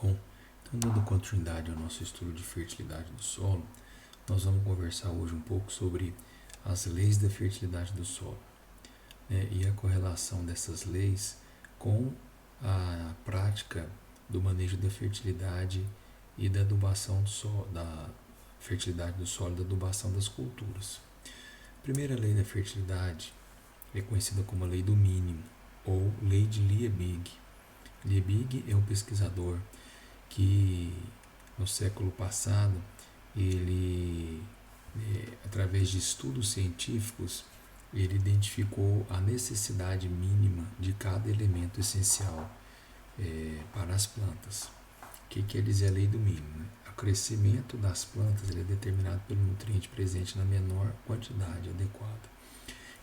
Bom, então dando continuidade ao nosso estudo de fertilidade do solo, nós vamos conversar hoje um pouco sobre as leis da fertilidade do solo, né, e a correlação dessas leis com a prática do manejo da fertilidade e da adubação do solo, da fertilidade do solo e da adubação das culturas. A primeira lei da fertilidade é conhecida como a lei do mínimo ou lei de Liebig. Liebig é um pesquisador que no século passado ele, através de estudos científicos, ele identificou a necessidade mínima de cada elemento essencial para as plantas. O que quer dizer a lei do mínimo? Né? O crescimento das plantas ele é determinado pelo nutriente presente na menor quantidade adequada.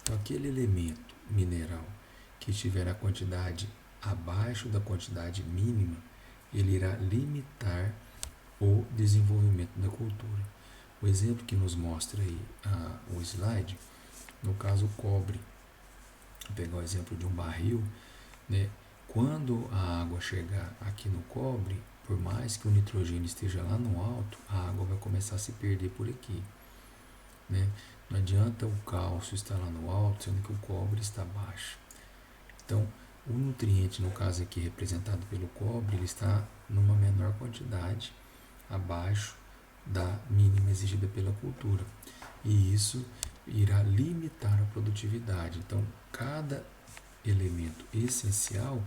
Então, aquele elemento mineral que tiver a quantidade abaixo da quantidade mínima, ele irá limitar o desenvolvimento da cultura. O exemplo que nos mostra aí o slide, no caso o cobre, vou pegar o exemplo de um barril, né? Quando a água chegar aqui no cobre, por mais que o nitrogênio esteja lá no alto, a água vai começar a se perder por aqui, né? Não adianta o cálcio estar lá no alto, sendo que o cobre está baixo. Então, o nutriente, no caso aqui representado pelo cobre, ele está numa menor quantidade, abaixo da mínima exigida pela cultura. E isso irá limitar a produtividade. Então, cada elemento essencial,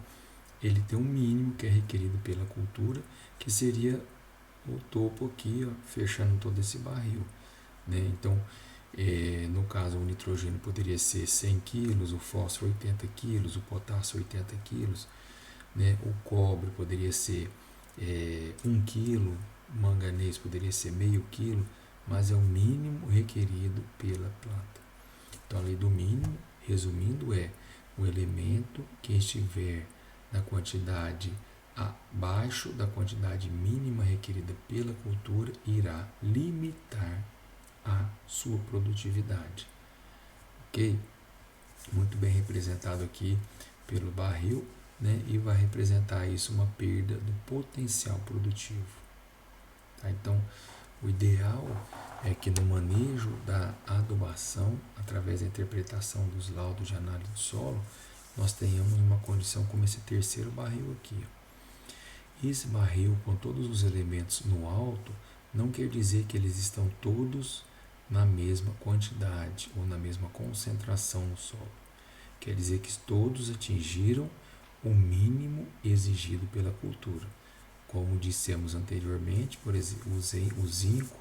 ele tem um mínimo que é requerido pela cultura, que seria o topo aqui, ó, fechando todo esse barril, né? Então, no caso, o nitrogênio poderia ser 100 kg, o fósforo 80 kg, o potássio 80 kg, né? O cobre poderia ser 1 kg, o manganês poderia ser meio quilo, mas é o mínimo requerido pela planta. Então, a lei do mínimo, resumindo, é o elemento que estiver na quantidade abaixo da quantidade mínima requerida pela cultura irá limitar a sua produtividade. Ok? Muito bem representado aqui pelo barril, né? E vai representar isso uma perda do potencial produtivo. Tá? Então, o ideal é que no manejo da adubação, através da interpretação dos laudos de análise do solo, nós tenhamos uma condição como esse terceiro barril aqui. Esse barril com todos os elementos no alto não quer dizer que eles estão todos na mesma quantidade ou na mesma concentração no solo. Quer dizer que todos atingiram o mínimo exigido pela cultura. Como dissemos anteriormente, por exemplo, usei o zinco,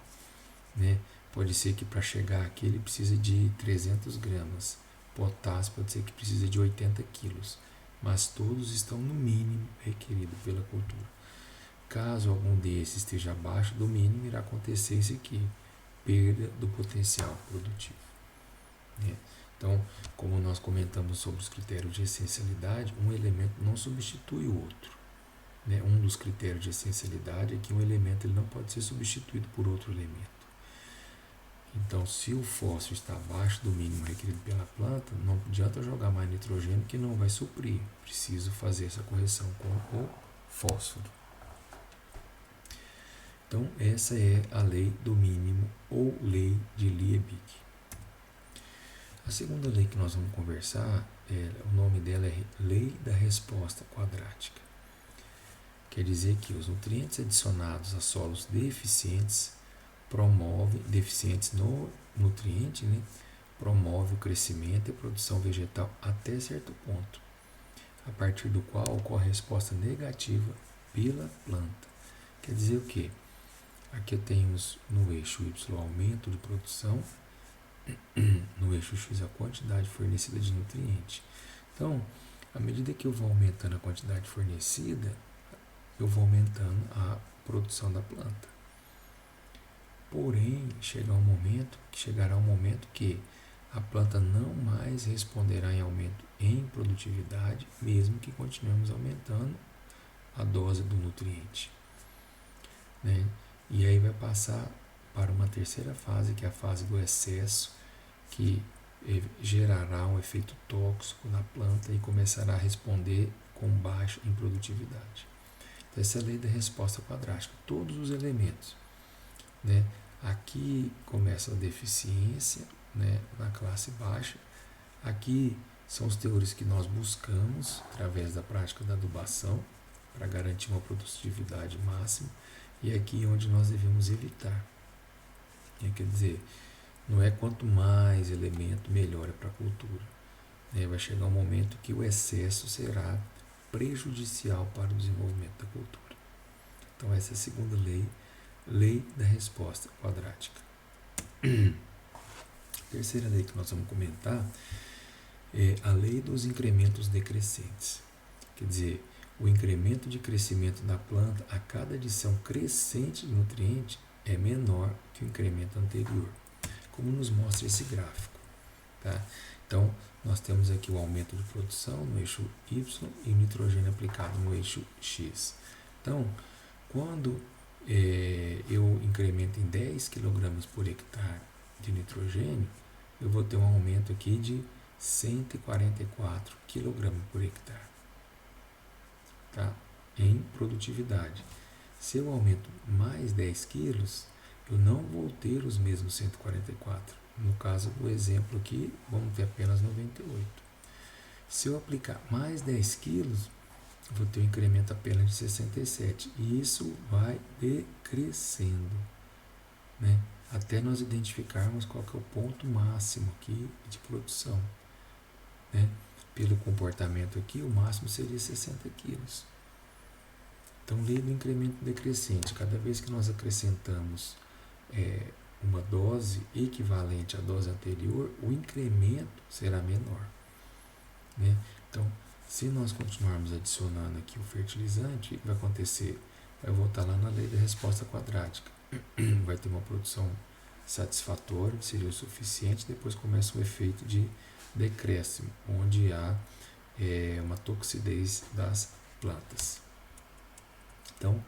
né? Pode ser que para chegar aqui ele precisa de 300 gramas. Potássio pode ser que precise de 80 quilos. Mas todos estão no mínimo requerido pela cultura. Caso algum desses esteja abaixo do mínimo, irá acontecer isso aqui, perda do potencial produtivo, né? Então, como nós comentamos sobre os critérios de essencialidade, um elemento não substitui o outro, né? Um dos critérios de essencialidade é que um elemento ele não pode ser substituído por outro elemento. Então, se o fósforo está abaixo do mínimo requerido pela planta, não adianta jogar mais nitrogênio que não vai suprir. Preciso fazer essa correção com o fósforo. Então, essa é a lei do mínimo ou lei de Liebig. A segunda lei que nós vamos conversar, o nome dela é lei da resposta quadrática. Quer dizer que os nutrientes adicionados a solos deficientes no nutriente, né, promove o crescimento e a produção vegetal até certo ponto, a partir do qual ocorre resposta negativa pela planta. Quer dizer o quê? Aqui temos no eixo Y aumento de produção, no eixo X a quantidade fornecida de nutriente. Então, à medida que eu vou aumentando a quantidade fornecida, eu vou aumentando a produção da planta. Porém, chegará um momento que a planta não mais responderá em aumento em produtividade, mesmo que continuemos aumentando a dose do nutriente, né? E aí vai passar para uma terceira fase, que é a fase do excesso, que gerará um efeito tóxico na planta e começará a responder com baixa em produtividade. Então, essa é a lei da resposta quadrática, todos os elementos, né? Aqui começa a deficiência, né, na classe baixa. Aqui são os teores que nós buscamos através da prática da adubação para garantir uma produtividade máxima, e aqui onde nós devemos evitar. Quer dizer, não é quanto mais elemento, melhor é para a cultura. Vai chegar um momento que o excesso será prejudicial para o desenvolvimento da cultura. Então, essa é a segunda lei, lei da resposta quadrática. A terceira lei que nós vamos comentar é a lei dos incrementos decrescentes. Quer dizer, o incremento de crescimento da planta a cada adição crescente de nutriente é menor que o incremento anterior, como nos mostra esse gráfico. Tá? Então, nós temos aqui o aumento de produção no eixo Y e o nitrogênio aplicado no eixo X. Então, quando eu incremento em 10 kg por hectare de nitrogênio, eu vou ter um aumento aqui de 144 kg por hectare, tá? Em produtividade. Se eu aumento mais 10 quilos, eu não vou ter os mesmos 144. No caso do exemplo aqui, vamos ter apenas 98. Se eu aplicar mais 10 quilos, eu vou ter um incremento apenas de 67. E isso vai decrescendo, né? Até nós identificarmos qual que é o ponto máximo aqui de produção, né? Pelo comportamento aqui, o máximo seria 60 quilos. Então, lei do incremento decrescente. Cada vez que nós acrescentamos uma dose equivalente à dose anterior, o incremento será menor, né? Então, se nós continuarmos adicionando aqui o fertilizante, o que vai acontecer? Vai voltar lá na lei da resposta quadrática. Vai ter uma produção satisfatória, que seria o suficiente, depois começa o efeito de decréscimo, onde há uma toxidez das plantas. Então,